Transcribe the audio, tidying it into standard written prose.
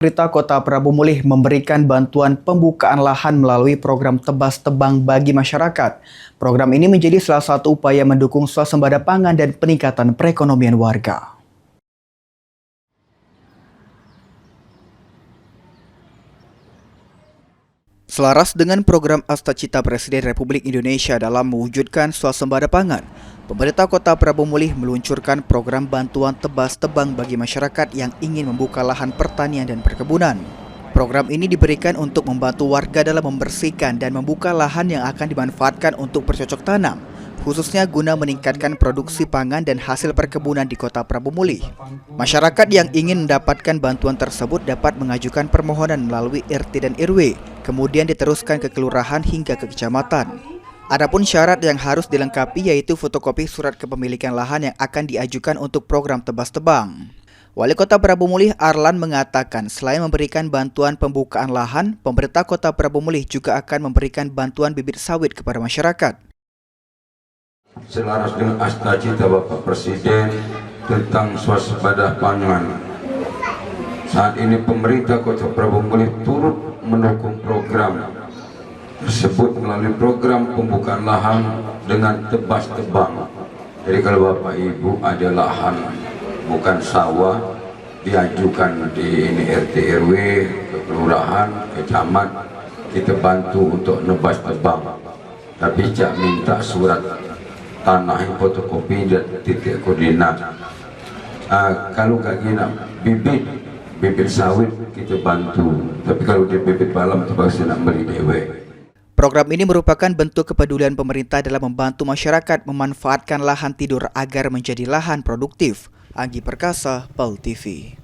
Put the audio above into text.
Pemerintah Kota Prabu Mulih memberikan bantuan pembukaan lahan melalui program Tebas Tebang bagi masyarakat. Program ini menjadi salah satu upaya mendukung swasembada pangan dan peningkatan perekonomian warga. Selaras dengan program Astacita Presiden Republik Indonesia dalam mewujudkan swasembada pangan, pemerintah Kota Prabu Mulih meluncurkan program bantuan tebas tebang bagi masyarakat yang ingin membuka lahan pertanian dan perkebunan. Program ini diberikan untuk membantu warga dalam membersihkan dan membuka lahan yang akan dimanfaatkan untuk bercocok tanam, khususnya guna meningkatkan produksi pangan dan hasil perkebunan di Kota Prabu Mulih. Masyarakat yang ingin mendapatkan bantuan tersebut dapat mengajukan permohonan melalui RT dan RW, kemudian diteruskan ke kelurahan hingga ke kecamatan. Adapun syarat yang harus dilengkapi yaitu fotokopi surat kepemilikan lahan yang akan diajukan untuk program Tebas Tebang. Wali Kota Prabu Mulih Arlan mengatakan selain memberikan bantuan pembukaan lahan, pemerintah Kota Prabu Mulih juga akan memberikan bantuan bibit sawit kepada masyarakat. Selaras dengan Astacita Bapak Presiden tentang swasembada pangan, saat ini pemerintah Kota Prabu Mulih turut mendukung program tersebut melalui program pembukaan lahan dengan tebas tebang. Jadi kalau Bapak Ibu ada lahan bukan sawah, diajukan di ini RT RW, ke kelurahan, ke camat, kita bantu untuk nebas tebang. Tapi cak minta surat tanah yang fotokopi dan titik koordinat. Kalau kaki nak bibit sawit kita bantu, tapi kalau dia bibit balam terpaksa nak beli dewe. Program ini merupakan bentuk kepedulian pemerintah dalam membantu masyarakat memanfaatkan lahan tidur agar menjadi lahan produktif. Anggi Perkasa, PEL TV.